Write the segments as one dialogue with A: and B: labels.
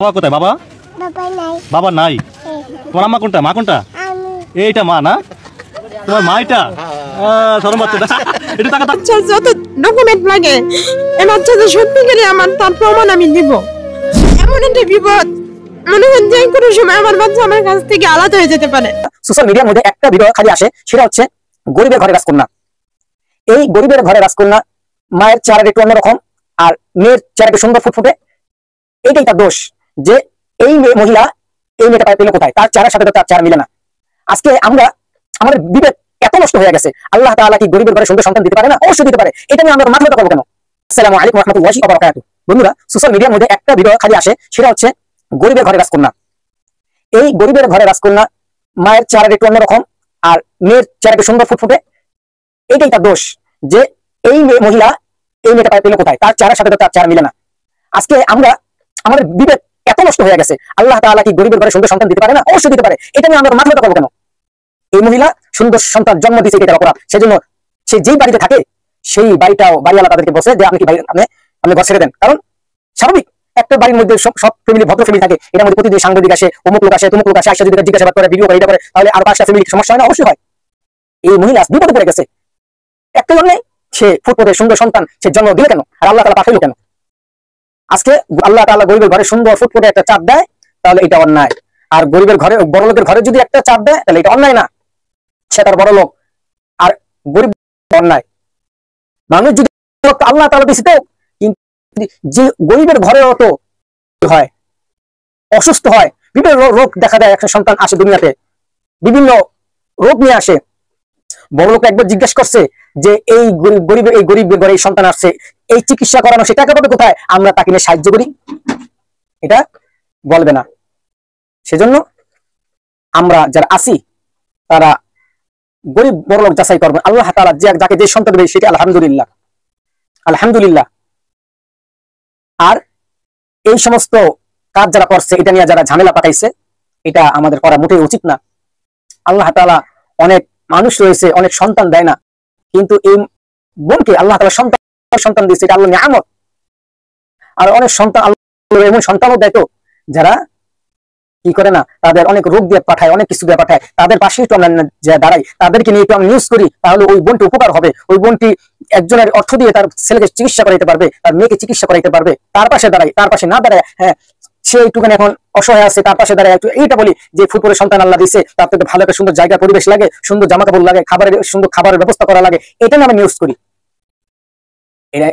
A: বাবা কোথায়? বাবা বাবা নাই। তোমার আম্মা কোনটা? মা কোনটা? এইটা মা না? তোমার মা এটা? শরম হচ্ছে না? এটা টাকা
B: আচ্ছা, যত ডকুমেন্ট লাগে এই বাচ্চাদের সত্যি করে আমার তার প্রমাণ আমি দিব। এমন একটা বিপদ মনে হয় যে কোনো সময় আমার বাচ্চা আমার কাছ থেকে আলাদা হয়ে যেতে পারে।
C: সোশ্যাল মিডিয়ার মধ্যে একটা ভিডিও খালি আসে, সেটা হচ্ছে গরিবের ঘরে রাজকন্যা। এই গরিবের ঘরে রাজকন্যা মায়ের চেহারা একটু অন্যরকম আর মেয়ের চেহারা একটু সুন্দর ফুটফুটে। এইটাই তার দোষ যে এই মহিলা এই মেয়েটা পেল কোথায়? তার চেহারার সাথে তো তার চেহারা মিলে না। আজকে আমরা আমাদের বিবেক এত নষ্ট হয়ে গেছে। আল্লাহ তাআলা কি গরিবের ঘরে সুন্দর সন্তান দিতে পারে না? অবশ্যই দিতে পারে। এটা নিয়ে আমরা মাথা ব্যথা করবো কেন? আসসালামু আলাইকুম ওয়া রাহমাতুল্লাহি ওয়া বারাকাতুহু। বন্ধুরা, সোশ্যাল মিডিয়ার মধ্যে একটা ভিডিও খালি আসে, সেটা হচ্ছে গরিবের ঘরে রাজকন্যা। এই গরিবের ঘরে রাজকন্যা মায়ের চেহারা একটু অন্যরকম আর মেয়ের চেহারা একটু সুন্দর ফুটফুটে। এইটাই তার দোষ যে এই মহিলা এই মেয়েটা পেল কোথায়? তার চেহারার সাথে তো তার চেহারা মিলে না। আজকে আমরা আমাদের বিবেক এত নষ্ট হয়ে গেছে। আল্লাহ তাআলা কি গরিবের ঘরে সুন্দর সন্তান দিতে পারে না? অবশ্যই দিতে পারে। এটা নিয়ে আমরা মাথা ব্যথা করবো কেন? এই মহিলা সুন্দর সন্তান জন্ম দিয়েছে, এটা অপরাধ। সেজন্য সে যেই বাড়িতে থাকে সেই বাড়িওয়ালা তাদেরকে বসে যে আপনি কি আপনি ঘর ছেড়ে দেন। কারণ স্বাভাবিক একটা বাড়ির মধ্যে সব ফ্যামিলি ভদ্র ফ্যামিলি থাকে, এটার মধ্যে প্রতিদিন সাংবাদিক আসে, অমুক লোক আসে, তমুক লোক আসে, আসে যদি জিজ্ঞাসাবাদ করে, ভিডিও করে, এটা করে, তাহলে আরো 5টা ফ্যামিলি সমস্যা হয় না? অবশ্যই হয়। এই মহিলা বিপদে পড়ে গেছে। একটা জন্য সে ফুটফুটে সুন্দর সন্তান সে জন্ম দিল কেন? আর আল্লাহ তাআলা পাঠাইলো কেন? আজকে আল্লাহ তাআলা গরিবের ঘরে সুন্দর ফুটফুটে একটা চাঁদ দেয়, তাহলে এটা অন্যায়। আর গরিবের ঘরে, বড় লোকের ঘরে যদি একটা চাঁদ দেয়, তাহলে এটা অন্যায় না। সে তার বড় লোক আর গরিব অন্যায়। মানুষ যদি আল্লাহ তাআলা দিছে তো, কিন্তু যে গরিবের ঘরেও তো হয়, অসুস্থ হয়, বিভিন্ন রোগ দেখা দেয়। একটা সন্তান আসে দুনিয়াতে, বিভিন্ন রোগ নিয়ে আসে। বড় লোক একবার জিজ্ঞাসা করছে যে এই গরিবের ঘরে এই সন্তান আসছে, এই চিকিৎসা করানো সে টাকা পাবে কোথায়? আমরা তাকে নিয়ে সাহায্য করি, এটা বলবে না। সেজন্য আমরা যারা আছি তারা গরিব বড় লোক যাচাই করবেন। আল্লাহ তাআলা যাকে যে সন্তান দেবে সেটা আলহামদুলিল্লাহ, আলহামদুলিল্লাহ। আর এই সমস্ত কাজ যারা করছে, এটা নিয়ে যারা ঝামেলা পাঠাইছে, এটা আমাদের করা মোটেই উচিত না। আল্লাহ তাআলা অনেক মানুষ রয়েছে অনেক সন্তান দেয় না, কিন্তু এই বোনকে আল্লাহ তাআলা সন্তান দিয়েছে, এটা আল্লাহর নিয়ামত। আর অনেক সন্তান আল্লাহ এমন সন্তানও দেয় তো যারা কি করে না, তাদের অনেক রোগ দিয়ে পাঠায়, অনেক কিছু দিয়ে পাঠায়। তাদের পাশে একটু আমরা দাঁড়াই, তাদেরকে নিয়ে একটু আমরা নিউজ করি, তাহলে ওই বোনটি উপকার হবে। ওই বোনটি একজনের অর্থ দিয়ে তার ছেলেকে চিকিৎসা করাইতে পারবে, তার মেয়েকে চিকিৎসা করাইতে পারবে। তার পাশে দাঁড়াই, তার পাশে না দাঁড়ায় হ্যাঁ সে একটুখানি এখন অসহায় আছে, তার পাশে দাঁড়ায় একটু এইটা বলি যে ফুটবলের সন্তান আল্লাহ দিছে, তার থেকে ভালো একটা সুন্দর জায়গা পরিবেশ লাগে, সুন্দর জামা কাপড় লাগে, সুন্দর খাবারের ব্যবস্থা করা লাগে, এটা না আমরা নিউজ করি।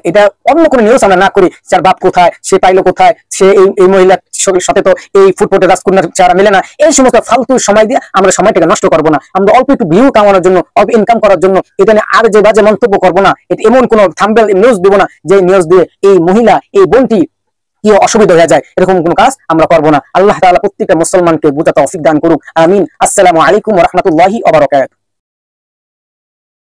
C: এটা অন্য কোনো নিউজ আমরা না করি। যার বাপ কোথায়, সে পাইলো কোথায়, সে এই মহিলার সাথে তো এই ফুটবলে রাজকন্যার চেহারা মেলে না। এই সমস্ত ফালতু সময় দিয়ে আমরা সময়টাকে নষ্ট করবো না। আমরা অল্প একটু ভিউ কামানোর জন্য, অল্প ইনকাম করার জন্য এটা নিয়ে আর যে বাজে মন্তব্য করবো না। এটা এমন কোনো থাম্বনেল নিউজ দিব না যে নিউজ দিয়ে এই মহিলা এই বোনটি কি অসুবিধা হয়ে যায়, এরকম কোনো কাজ আমরা করবো না। আল্লাহ তাআলা প্রত্যেকটা মুসলমানকে বুঝা তৌফিক দান করুক, আমিন। আসসালামু আলাইকুম ওয়া রাহমাতুল্লাহি ওয়া বারাকাতুহু।